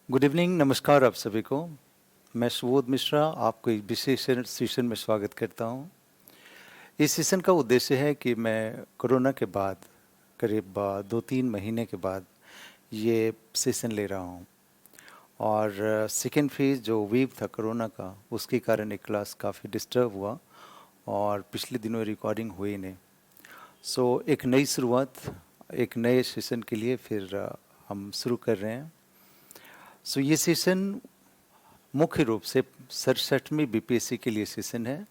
Good evening, नमस्कार आप सभी को। मैं सुबोध मिश्रा आपको एक विशेष सेशन में स्वागत करता हूं। इस सेशन का उद्देश्य है कि मैं कोरोना के बाद करीब 2-3 महीने के बाद ये सेशन ले रहा हूं और सेकेंड फेज जो वेव था कोरोना का उसके कारण एक क्लास काफ़ी डिस्टर्ब हुआ और पिछले दिनों रिकॉर्डिंग हुई नहीं। सो एक नई शुरुआत, एक नए सेशन के लिए फिर हम शुरू कर रहे हैं। सो ये सेशन मुख्य रूप से 67वीं बीपीएससी के लिए सेशन है,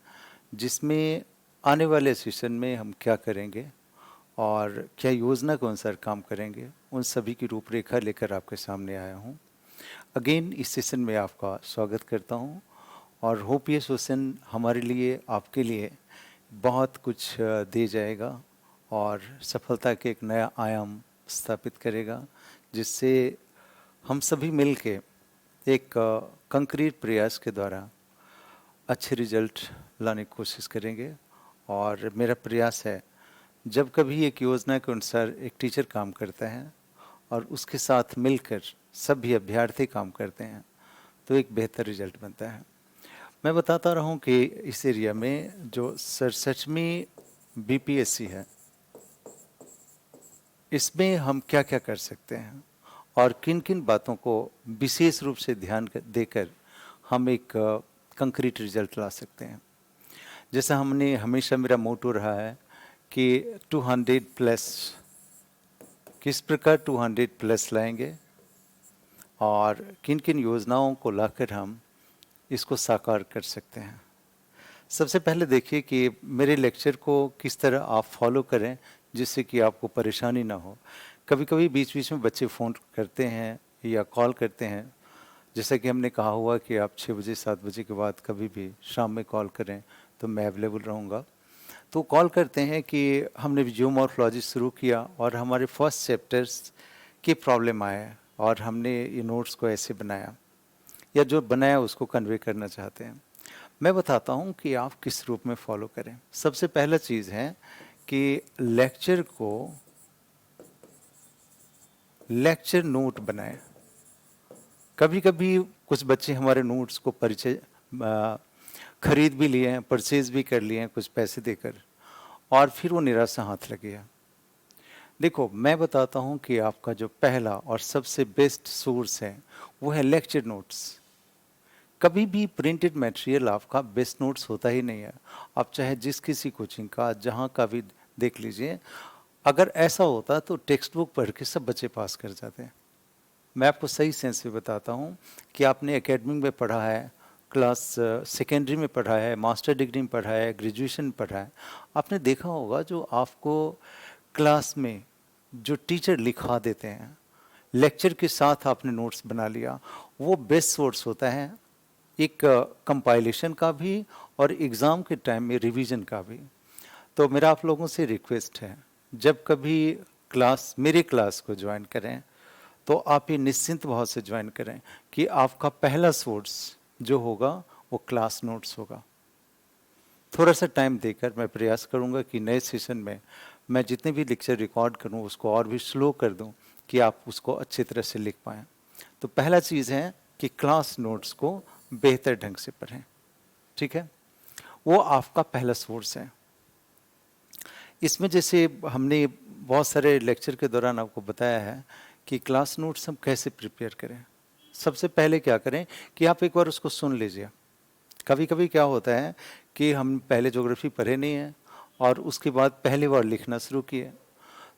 जिसमें आने वाले सेशन में हम क्या करेंगे और क्या योजना के अनुसार काम करेंगे, उन सभी की रूपरेखा लेकर आपके सामने आया हूँ। अगेन इस सेशन में आपका स्वागत करता हूँ और होप ये सेशन हमारे लिए, आपके लिए बहुत कुछ दे जाएगा और सफलता के एक नया आयाम स्थापित करेगा, जिससे हम सभी मिलके एक कंक्रीट प्रयास के द्वारा अच्छे रिजल्ट लाने की कोशिश करेंगे। और मेरा प्रयास है, जब कभी एक योजना के अनुसार एक टीचर काम करता है और उसके साथ मिलकर सभी अभ्यर्थी काम करते हैं तो एक बेहतर रिजल्ट बनता है। मैं बताता रहा हूँ कि इस एरिया में जो 67वीं बीपीएससी है, इसमें हम क्या क्या कर सकते हैं और किन किन बातों को विशेष रूप से ध्यान देकर हम एक कंक्रीट रिजल्ट ला सकते हैं। जैसा हमने हमेशा, मेरा मोटो रहा है कि 200 प्लस, किस प्रकार 200 प्लस लाएंगे और किन किन योजनाओं को लाकर हम इसको साकार कर सकते हैं। सबसे पहले देखिए कि मेरे लेक्चर को किस तरह आप फॉलो करें जिससे कि आपको परेशानी ना हो। कभी कभी बीच बीच में बच्चे फ़ोन करते हैं या कॉल करते हैं, जैसा कि हमने कहा हुआ कि आप 6 बजे 7 बजे के बाद कभी भी शाम में कॉल करें तो मैं अवेलेबल रहूँगा। तो कॉल करते हैं कि हमने जियोमॉर्फोलॉजी शुरू किया और हमारे फर्स्ट चैप्टर्स की प्रॉब्लम आए और हमने ये नोट्स को ऐसे बनाया या जो बनाया उसको कन्वे करना चाहते हैं। मैं बताता हूँ कि आप किस रूप में फॉलो करें। सबसे पहला चीज़ है कि लेक्चर नोट बनाएं। कभी कभी कुछ बच्चे हमारे नोट्स को खरीद भी लिए हैं, परचेज भी कर लिए हैं कुछ पैसे देकर, और फिर वो निराशा हाथ लग गया। देखो, मैं बताता हूँ कि आपका जो पहला और सबसे बेस्ट सोर्स है वो है लेक्चर नोट्स। कभी भी प्रिंटेड मटेरियल आपका बेस्ट नोट्स होता ही नहीं है। आप चाहे जिस किसी कोचिंग का, जहाँ का भी देख लीजिए, अगर ऐसा होता तो टेक्स्ट बुक पढ़ के सब बच्चे पास कर जाते हैं। मैं आपको सही सेंस में बताता हूँ कि आपने एकेडमिक में पढ़ा है, क्लास सेकेंडरी में पढ़ा है, मास्टर डिग्री में पढ़ा है, ग्रेजुएशन में पढ़ा है, आपने देखा होगा जो आपको क्लास में जो टीचर लिखा देते हैं, लेक्चर के साथ आपने नोट्स बना लिया, वो बेस्ट सोर्स होता है एक कंपाइलेशन का भी और एग्ज़ाम के टाइम में रिवीजन का भी। तो मेरा आप लोगों से रिक्वेस्ट है, जब कभी मेरी क्लास को ज्वाइन करें तो आप ये निश्चिंत भाव से ज्वाइन करें कि आपका पहला सोर्स जो होगा वो क्लास नोट्स होगा। थोड़ा सा टाइम देकर मैं प्रयास करूंगा कि नए सेशन में मैं जितने भी लेक्चर रिकॉर्ड करूं उसको और भी स्लो कर दूं कि आप उसको अच्छी तरह से लिख पाएँ। तो पहला चीज़ है कि क्लास नोट्स को बेहतर ढंग से पढ़ें, ठीक है? वो आपका पहला सोर्स है। इसमें जैसे हमने बहुत सारे लेक्चर के दौरान आपको बताया है कि क्लास नोट्स हम कैसे प्रिपेयर करें। सबसे पहले क्या करें कि आप एक बार उसको सुन लीजिए। कभी कभी क्या होता है कि हम पहले ज्योग्राफी पढ़े नहीं हैं और उसके बाद पहली बार लिखना शुरू किए,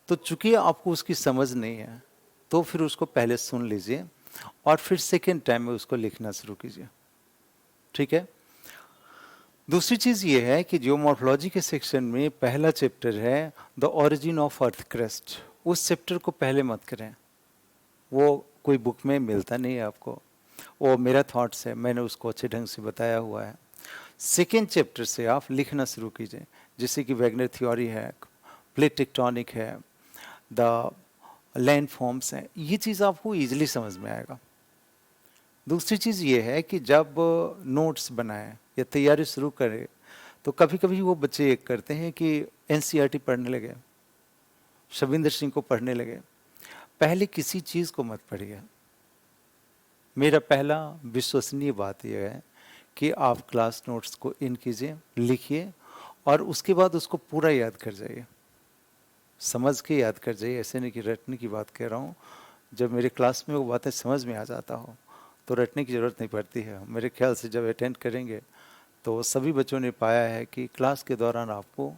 तो चूंकि आपको उसकी समझ नहीं है तो फिर उसको पहले सुन लीजिए और फिर सेकेंड टाइम में उसको लिखना शुरू कीजिए, ठीक है? दूसरी चीज़ ये है कि जियोमॉर्फोलॉजी के सेक्शन में पहला चैप्टर है the origin of earth crust. उस चैप्टर को पहले मत करें, वो कोई बुक में मिलता नहीं है आपको। वो मेरा थॉट्स है, मैंने उसको अच्छे ढंग से बताया हुआ है। सेकेंड चैप्टर से आप लिखना शुरू कीजिए, जैसे कि वैगनर थ्योरी है, प्लेट टेक्टोनिक है, द लैंड फॉर्म्स हैं। ये चीज़ आपको ईजिली समझ में आएगा। दूसरी चीज़ ये है कि जब नोट्स बनाएं या तैयारी शुरू करें तो कभी कभी वो बच्चे ये करते हैं कि एनसीईआरटी पढ़ने लगे, शविंदर सिंह को पढ़ने लगे। पहले किसी चीज़ को मत पढ़िए। मेरा पहला विश्वसनीय बात यह है कि आप क्लास नोट्स को इन कीजिए, लिखिए और उसके बाद उसको पूरा याद कर जाइए, समझ के याद कर जाइए। ऐसे नहीं कि रटने की बात कह रहा हूँ। जब मेरे क्लास में वो बातें समझ में आ जाता हो तो रटने की ज़रूरत नहीं पड़ती है। मेरे ख्याल से जब अटेंड करेंगे तो सभी बच्चों ने पाया है कि क्लास के दौरान आपको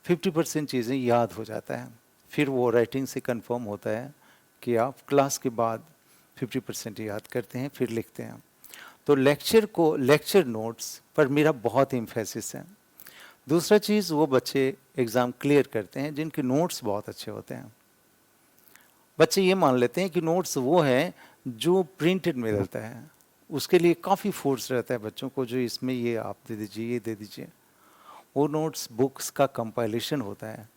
50% चीज़ें याद हो जाता है। फिर वो राइटिंग से कंफर्म होता है कि आप क्लास के बाद 50% याद करते हैं, फिर लिखते हैं। तो लेक्चर नोट्स पर मेरा बहुत एम्फेसिस है। दूसरा चीज़, वो बच्चे एग्ज़ाम क्लियर करते हैं जिनके नोट्स बहुत अच्छे होते हैं। बच्चे ये मान लेते हैं कि नोट्स वो है जो प्रिंटेड में रहता है, उसके लिए काफ़ी फोर्स रहता है बच्चों को, जो इसमें ये आप दे दीजिए, ये दे दीजिए। वो नोट्स बुक्स का कंपाइलेशन होता है,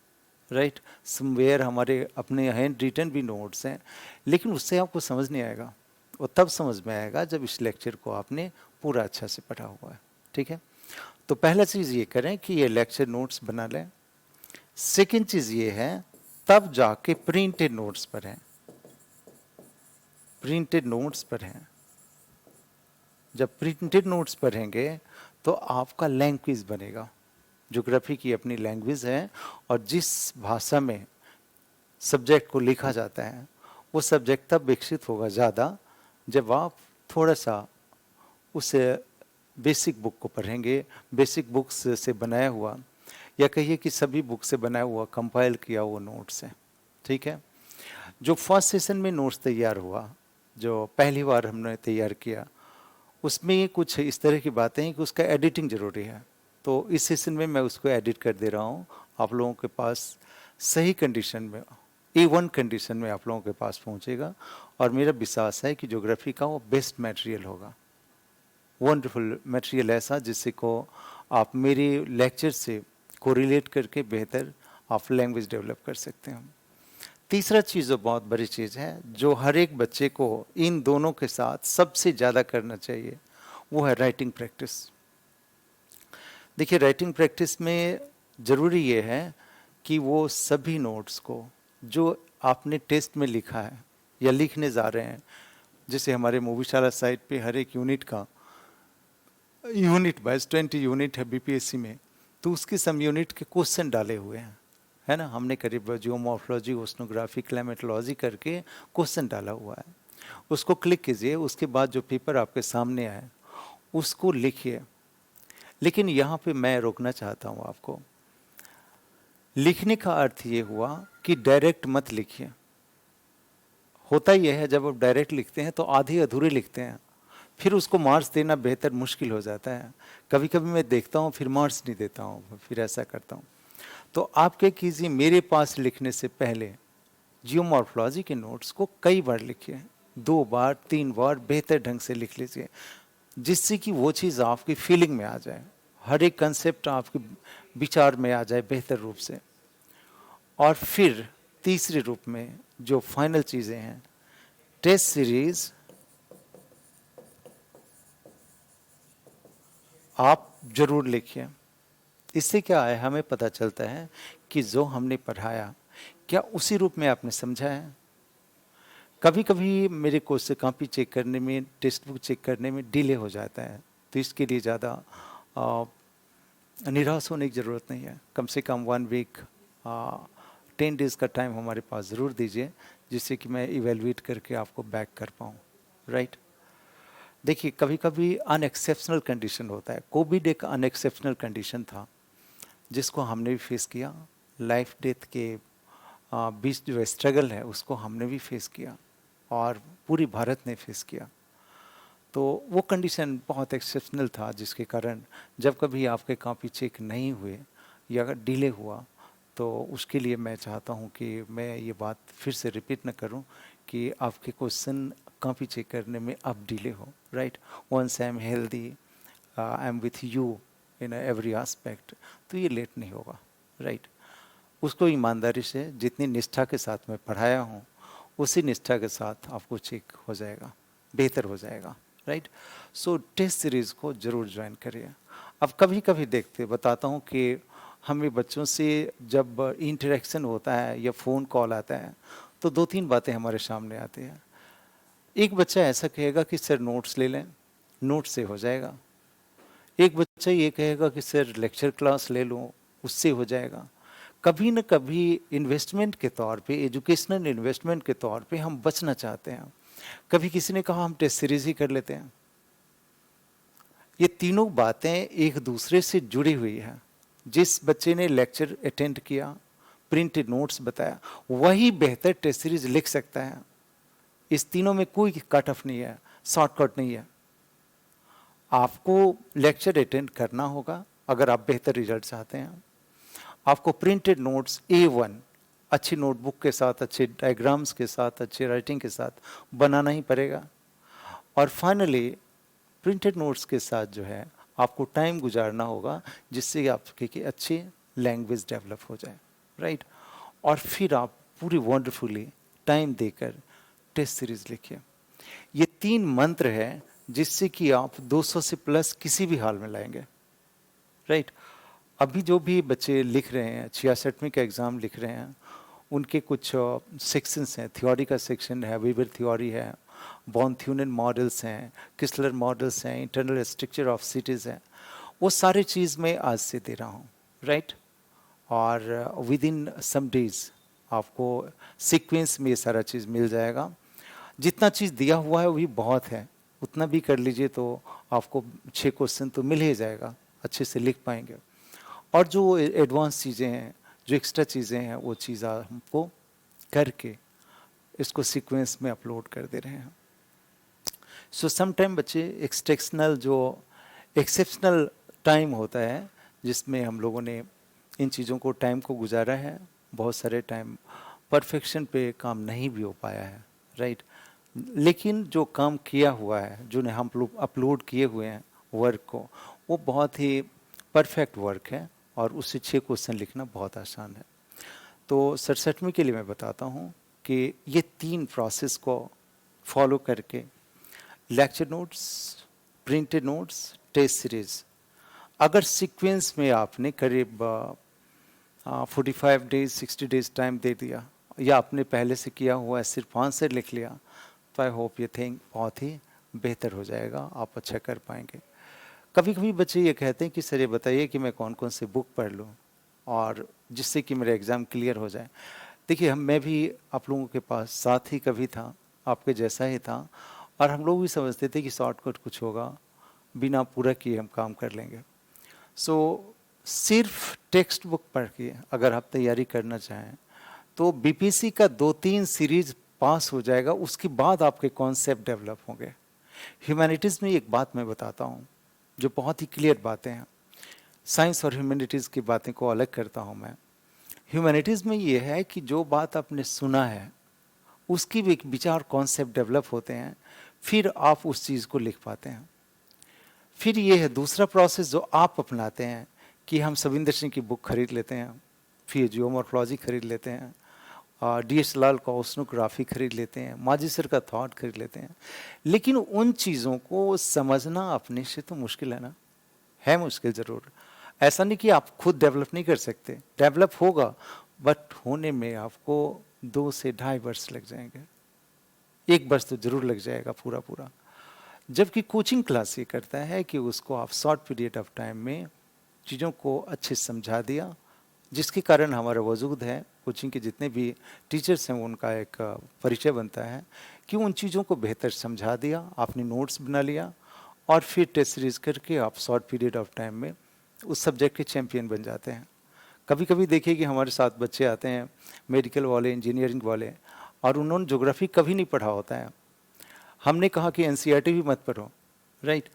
राइट। समवेयर हमारे अपने हैंड रिटन भी नोट्स हैं, लेकिन उससे आपको समझ नहीं आएगा। वो तब समझ में आएगा जब इस लेक्चर को आपने पूरा अच्छा से पढ़ा हुआ है, ठीक है। तो पहला चीज़ ये करें कि ये लेक्चर नोट्स बना लें। सेकंड चीज़ ये है, तब जाके प्रिंटेड नोट्स पढ़ें। प्रिंटेड नोट्स पढ़ें। जब प्रिंटेड नोट्स पढ़ेंगे तो आपका लैंग्वेज बनेगा। ज्योग्राफी की अपनी लैंग्वेज है और जिस भाषा में सब्जेक्ट को लिखा जाता है वो सब्जेक्ट तब विकसित होगा ज़्यादा जब आप थोड़ा सा उस बेसिक बुक को पढ़ेंगे। बेसिक बुक्स से बनाया हुआ, या कहिए कि सभी बुक से बनाया हुआ, कंपाइल किया हुआ नोट्स है, ठीक है। जो फर्स्ट सेशन में नोट्स तैयार हुआ, जो पहली बार हमने तैयार किया, उसमें कुछ इस तरह की बातें हैं कि उसका एडिटिंग ज़रूरी है। तो इस सेशन में मैं उसको एडिट कर दे रहा हूँ। आप लोगों के पास सही कंडीशन में, A1 कंडीशन में आप लोगों के पास पहुँचेगा और मेरा विश्वास है कि ज्योग्राफी का वो बेस्ट मटेरियल होगा, वंडरफुल मटेरियल, ऐसा जिससे को आप मेरे लेक्चर से कोरिलेट करके बेहतर आप लैंग्वेज डेवलप कर सकते हैं। तीसरा चीज़ जो बहुत बड़ी चीज़ है, जो हर एक बच्चे को इन दोनों के साथ सबसे ज़्यादा करना चाहिए, वो है राइटिंग प्रैक्टिस। देखिए, राइटिंग प्रैक्टिस में ज़रूरी ये है कि वो सभी नोट्स को जो आपने टेस्ट में लिखा है या लिखने जा रहे हैं, जैसे हमारे मूवीशाला साइट पे हर एक यूनिट का यूनिट वाइज 20 यूनिट है बीपीएससी में, तो उसके सम यूनिट के क्वेश्चन डाले हुए हैं, है ना। हमने करीब जियोमॉर्फोलॉजी, ओशनोग्राफी, क्लाइमेटोलॉजी करके क्वेश्चन डाला हुआ है। उसको क्लिक कीजिए, उसके बाद जो पेपर आपके सामने आए उसको लिखिए। लेकिन यहाँ पे मैं रोकना चाहता हूँ आपको। लिखने का अर्थ ये हुआ कि डायरेक्ट मत लिखिए। होता यह है, जब आप डायरेक्ट लिखते हैं तो आधे अधूरे लिखते हैं, फिर उसको मार्क्स देना बेहतर मुश्किल हो जाता है। कभी कभी मैं देखता हूँ फिर मार्क्स नहीं देता हूँ, फिर ऐसा करता हूँ। तो आप क्या कीजिए, मेरे पास लिखने से पहले जियोमॉर्फोलॉजी के नोट्स को कई बार लिखिए, 2 बार 3 बार बेहतर ढंग से लिख लीजिए, जिससे कि वो चीज़ आपकी फीलिंग में आ जाए, हर एक कंसेप्ट आपके विचार में आ जाए बेहतर रूप से। और फिर तीसरे रूप में जो फाइनल चीज़ें हैं, टेस्ट सीरीज आप जरूर लिखिए। इससे क्या है, हमें पता चलता है कि जो हमने पढ़ाया क्या उसी रूप में आपने समझा है। कभी कभी मेरे कोर्स से कॉपी चेक करने में, टेक्स्ट बुक चेक करने में डिले हो जाता है, तो इसके लिए ज़्यादा निराश होने की ज़रूरत नहीं है। कम से कम 1 वीक 10 डेज़ का टाइम हमारे पास ज़रूर दीजिए, जिससे कि मैं इवेलुएट करके आपको बैक कर पाऊँ, राइट। देखिए, कभी कभी अनएक्सेप्शनल कंडीशन होता है। कोविड एक अनएक्सेप्शनल कंडीशन था जिसको हमने भी फेस किया। लाइफ डेथ के बीच जो स्ट्रगल है उसको हमने भी फेस किया और पूरी भारत ने फेस किया। तो वो कंडीशन बहुत एक्सेप्शनल था, जिसके कारण जब कभी आपके कॉपी चेक नहीं हुए या अगर डिले हुआ तो उसके लिए मैं चाहता हूँ कि मैं ये बात फिर से रिपीट न करूँ कि आपके क्वेश्चन कॉपी चेक करने में अब डिले हो, right. Once I am healthy, I am with you in every aspect, तो ये लेट नहीं होगा, राइट। उसको ईमानदारी से, जितनी निष्ठा के साथ मैं पढ़ाया हूँ उसी निष्ठा के साथ आपको चेक हो जाएगा, बेहतर हो जाएगा, राइट। सो टेस्ट सीरीज़ को ज़रूर ज्वाइन करिए। अब कभी कभी देखते बताता हूँ कि हमें बच्चों से जब इंटरेक्शन होता है या फ़ोन कॉल आता है तो 2-3 बातें हमारे सामने आती हैं। एक बच्चा ऐसा कहेगा कि सर नोट्स ले लें, नोट से हो जाएगा। एक बच्चा ये कहेगा कि सर लेक्चर क्लास ले लूँ, उससे हो जाएगा। कभी न कभी इन्वेस्टमेंट के तौर पे, एजुकेशनल इन्वेस्टमेंट के तौर पे हम बचना चाहते हैं। कभी किसी ने कहा हम टेस्ट सीरीज ही कर लेते हैं। ये तीनों बातें एक दूसरे से जुड़ी हुई हैं। जिस बच्चे ने लेक्चर अटेंड किया, प्रिंटेड नोट्स बताया, वही बेहतर टेस्ट सीरीज लिख सकता है। इस तीनों में कोई कट ऑफ नहीं है, शॉर्टकट नहीं है। आपको लेक्चर अटेंड करना होगा अगर आप बेहतर रिजल्ट चाहते हैं। आपको प्रिंटेड नोट्स A1 अच्छी नोटबुक के साथ, अच्छे डायग्राम्स के साथ, अच्छे राइटिंग के साथ बनाना ही पड़ेगा। और फाइनली प्रिंटेड नोट्स के साथ जो है आपको टाइम गुजारना होगा, जिससे आपकी अच्छी लैंग्वेज डेवलप हो जाए, राइट। और फिर आप पूरी वंडरफुली टाइम देकर टेस्ट सीरीज लिखिए। ये 3 मंत्र है जिससे कि आप 200 से प्लस किसी भी हाल में लाएंगे, राइट। अभी जो भी बच्चे लिख रहे हैं, 66वीं का एग्ज़ाम लिख रहे हैं, उनके कुछ सेक्शंस हैं। थ्योरी का सेक्शन है, वीवर थ्योरी है, बॉन थ्यूनन मॉडल्स हैं, किस्लर मॉडल्स हैं, इंटरनल स्ट्रक्चर ऑफ सिटीज़ हैं। वो सारी चीज़ मैं आज से दे रहा हूँ, राइट। और विद इन सम डेज आपको सीक्वेंस में ये सारा चीज़ मिल जाएगा। जितना चीज़ दिया हुआ है वही बहुत है, उतना भी कर लीजिए तो आपको 6 क्वेश्चन तो मिल ही जाएगा, अच्छे से लिख पाएंगे। और जो एडवांस चीज़ें हैं, जो एक्स्ट्रा चीज़ें हैं, वो चीज़ हमको करके इसको सीक्वेंस में अपलोड कर दे रहे हैं। सो सम टाइम बच्चे एक्सेप्शनल टाइम होता है जिसमें हम लोगों ने इन चीज़ों को टाइम को गुजारा है। बहुत सारे टाइम परफेक्शन पे काम नहीं भी हो पाया है, राइट। लेकिन जो काम किया हुआ है, जो ने हम लोग अपलोड किए हुए हैं वर्क को, वो बहुत ही परफेक्ट वर्क है और उससे 6 क्वेश्चन लिखना बहुत आसान है। तो 67वीं के लिए मैं बताता हूँ कि ये 3 प्रोसेस को फॉलो करके lecture notes, printed notes, test series, अगर सीक्वेंस में आपने करीब 45 डेज 60 डेज टाइम दे दिया, या आपने पहले से किया हुआ है सिर्फ आंसर लिख लिया, तो आई होप ये थिंग बहुत ही बेहतर हो जाएगा, आप अच्छा कर पाएंगे। कभी कभी बच्चे ये कहते हैं कि सर ये बताइए कि मैं कौन कौन से बुक पढ़ लूँ और जिससे कि मेरा एग्ज़ाम क्लियर हो जाए। देखिए, मैं भी आप लोगों के पास साथ ही कभी था, आपके जैसा ही था, और हम लोग भी समझते थे कि शॉर्टकट कुछ होगा, बिना पूरा किए हम काम कर लेंगे। सो सिर्फ टेक्स्ट बुक पढ़ के अगर आप तैयारी करना चाहें तो बीपीएससी का 2-3 सीरीज पास हो जाएगा, उसके बाद आपके कॉन्सेप्ट डेवलप होंगे। ह्यूमैनिटीज़ में एक बात मैं बताता हूँ जो बहुत ही क्लियर बातें हैं। साइंस और ह्यूमैनिटीज़ की बातें को अलग करता हूँ मैं। ह्यूमैनिटीज़ में ये है कि जो बात आपने सुना है उसकी भी एक विचार कॉन्सेप्ट डेवलप होते हैं, फिर आप उस चीज़ को लिख पाते हैं। फिर ये है दूसरा प्रोसेस जो आप अपनाते हैं कि हम सविंदर सिंह की बुक खरीद लेते हैं, फिर जियोमॉर्फोलॉजी खरीद लेते हैं, DS लाल का ओशनोग्राफी खरीद लेते हैं, माजी सर का थॉट खरीद लेते हैं। लेकिन उन चीज़ों को समझना अपने से तो मुश्किल है ना, है मुश्किल ज़रूर। ऐसा नहीं कि आप खुद डेवलप नहीं कर सकते, डेवलप होगा, बट होने में आपको 2 से ढाई वर्ष लग जाएंगे, 1 वर्ष तो ज़रूर लग जाएगा पूरा पूरा। जबकि कोचिंग क्लास ये करता है कि उसको आप शॉर्ट पीरियड ऑफ टाइम में चीज़ों को अच्छे से समझा दिया, जिसके कारण हमारा वजूद है। कोचिंग के जितने भी टीचर्स हैं उनका एक परिचय बनता है कि उन चीज़ों को बेहतर समझा दिया, आपने नोट्स बना लिया, और फिर टेस्ट सीरीज करके आप शॉर्ट पीरियड ऑफ टाइम में उस सब्जेक्ट के चैम्पियन बन जाते हैं। कभी कभी देखिए कि हमारे साथ बच्चे आते हैं, मेडिकल वाले, इंजीनियरिंग वाले, और उन्होंने ज्योग्राफी कभी नहीं पढ़ा होता है। हमने कहा कि एनसीईआरटी भी मत पढ़ो, राइट।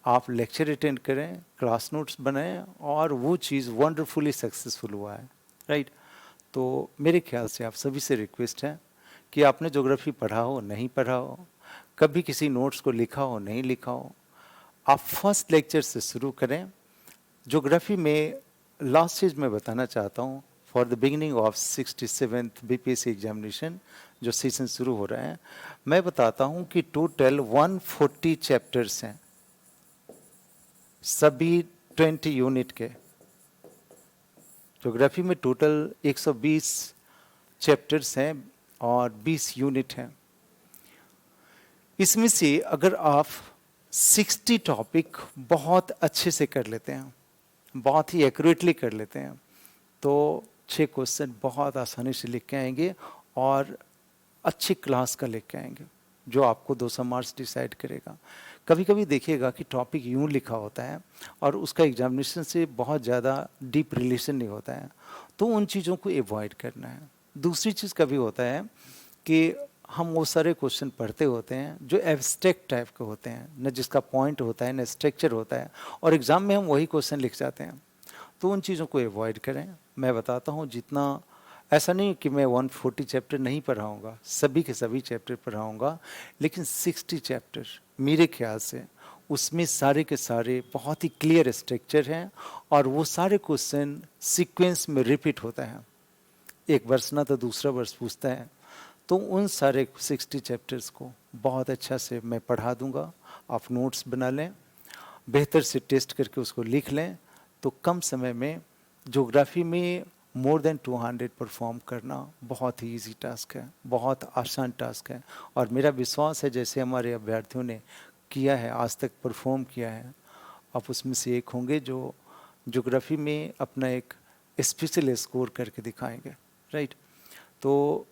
आप लेक्चर अटेंड करें, क्लास नोट्स बनाएं, और वो चीज़ वंडरफुली सक्सेसफुल हुआ है, राइट। तो मेरे ख्याल से आप सभी से रिक्वेस्ट है कि आपने ज्योग्राफी पढ़ा हो, नहीं पढ़ा हो, कभी किसी नोट्स को लिखा हो, नहीं लिखा हो, आप फर्स्ट लेक्चर से शुरू करें। ज्योग्राफी में लास्ट चीज़ मैं बताना चाहता हूँ, for the beginning of 67th BPSC examination जो सीजन शुरू हो रहे हैं, मैं बताता हूँ कि टोटल 140 चैप्टर्स हैं, सभी 20 यूनिट के। ज्योग्राफी में टोटल 120 चैप्टर्स हैं और 20 यूनिट हैं। इसमें से अगर आप 60 टॉपिक बहुत अच्छे से कर लेते हैं, बहुत ही एक्यूरेटली कर लेते हैं, तो 6 क्वेश्चन बहुत आसानी से लिख के आएंगे और अच्छी क्लास का लिख के आएंगे, जो आपको 200 मार्क्स डिसाइड करेगा। कभी कभी देखिएगा कि टॉपिक यूं लिखा होता है और उसका एग्जामिनेशन से बहुत ज़्यादा डीप रिलेशन नहीं होता है, तो उन चीज़ों को एवॉइड करना है। दूसरी चीज़ कभी होता है कि हम वो सारे क्वेश्चन पढ़ते होते हैं जो एब्स्ट्रैक्ट टाइप के होते हैं, न जिसका पॉइंट होता है न स्ट्रक्चर होता है, और एग्ज़ाम में हम वही क्वेश्चन लिख जाते हैं। तो उन चीज़ों को एवॉइड करें। मैं बताता हूँ जितना, ऐसा नहीं कि मैं 140 चैप्टर नहीं पढ़ाऊँगा, सभी के सभी चैप्टर पढ़ाऊँगा, लेकिन 60 चैप्टर मेरे ख्याल से उसमें सारे के सारे बहुत ही क्लियर स्ट्रक्चर हैं और वो सारे क्वेश्चन सीक्वेंस में रिपीट होता है। एक वर्ष ना तो दूसरा वर्ष पूछता है, तो उन सारे 60 चैप्टर्स को बहुत अच्छा से मैं पढ़ा दूंगा। आप नोट्स बना लें, बेहतर से टेस्ट करके उसको लिख लें, तो कम समय में ज्योग्राफी में मोर देन 200 परफॉर्म करना बहुत ही इजी टास्क है, बहुत आसान टास्क है। और मेरा विश्वास है जैसे हमारे अभ्यर्थियों ने किया है, आज तक परफॉर्म किया है, आप उसमें से एक होंगे जो ज्योग्राफी में अपना एक स्पेशल स्कोर करके दिखाएंगे, राइट। तो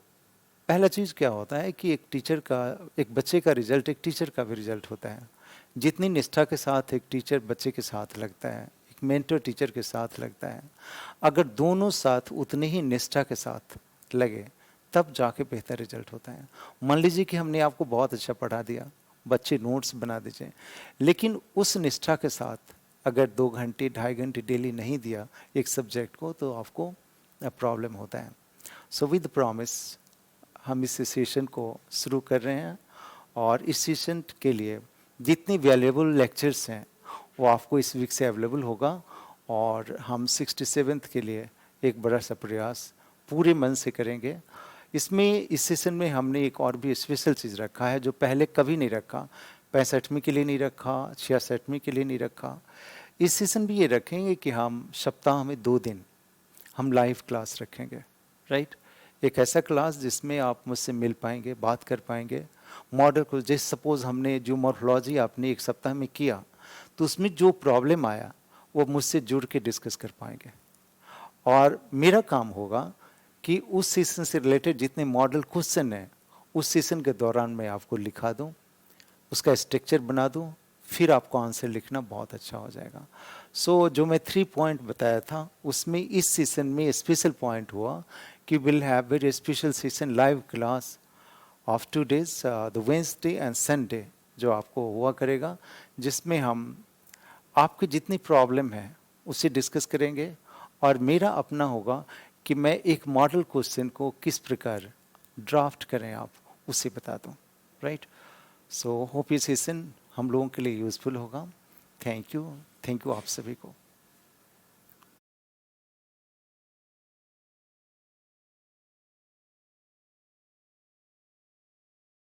पहला चीज़ क्या होता है कि एक टीचर का, एक बच्चे का रिजल्ट एक टीचर का भी रिजल्ट होता है। जितनी निष्ठा के साथ एक टीचर बच्चे के साथ लगता है, एक मेंटर टीचर के साथ लगता है, अगर दोनों साथ उतनी ही निष्ठा के साथ लगे तब जाके बेहतर रिजल्ट होता है। मान लीजिए कि हमने आपको बहुत अच्छा पढ़ा दिया, बच्चे नोट्स बना दीजिए, लेकिन उस निष्ठा के साथ अगर 2 घंटे 2.5 घंटे डेली नहीं दिया एक सब्जेक्ट को, तो आपको प्रॉब्लम होता है। सो विद प्रॉमिस हम इस सेशन को शुरू कर रहे हैं, और इस सेशन के लिए जितनी वैल्यूएबल लेक्चर्स हैं वो आपको इस वीक से अवेलेबल होगा, और हम 67th के लिए एक बड़ा सा प्रयास पूरे मन से करेंगे। इसमें इस सेशन में हमने एक और भी स्पेशल चीज़ रखा है जो पहले कभी नहीं रखा, 65वीं के लिए नहीं रखा, 66वीं के लिए नहीं रखा। इस सेशन भी ये रखेंगे कि हम सप्ताह में 2 दिन हम लाइव क्लास रखेंगे, राइट। एक ऐसा क्लास जिसमें आप मुझसे मिल पाएंगे, बात कर पाएंगे, मॉडल को, जैसे सपोज हमने जो मॉर्फोलॉजी आपने एक सप्ताह में किया, तो उसमें जो प्रॉब्लम आया वो मुझसे जुड़ के डिस्कस कर पाएंगे। और मेरा काम होगा कि उस सेशन से रिलेटेड जितने मॉडल क्वेश्चन हैं उस सेशन के दौरान मैं आपको लिखा दूं, उसका स्ट्रक्चर बना दूं, फिर आपको आंसर लिखना बहुत अच्छा हो जाएगा। सो जो मैं 3 पॉइंट बताया था उसमें इस सेशन में स्पेशल पॉइंट हुआ कि will have very special session live class of 2 days, the Wednesday and Sunday, जो आपको हुआ करेगा, जिसमें हम आपकी जितनी प्रॉब्लम है उसे डिस्कस करेंगे। और मेरा अपना होगा कि मैं एक मॉडल क्वेश्चन को किस प्रकार ड्राफ्ट करें आप उसे बता दूं, राइट। सो होप ये सेशन हम लोगों के लिए यूज़फुल होगा। थैंक यू आप सभी को।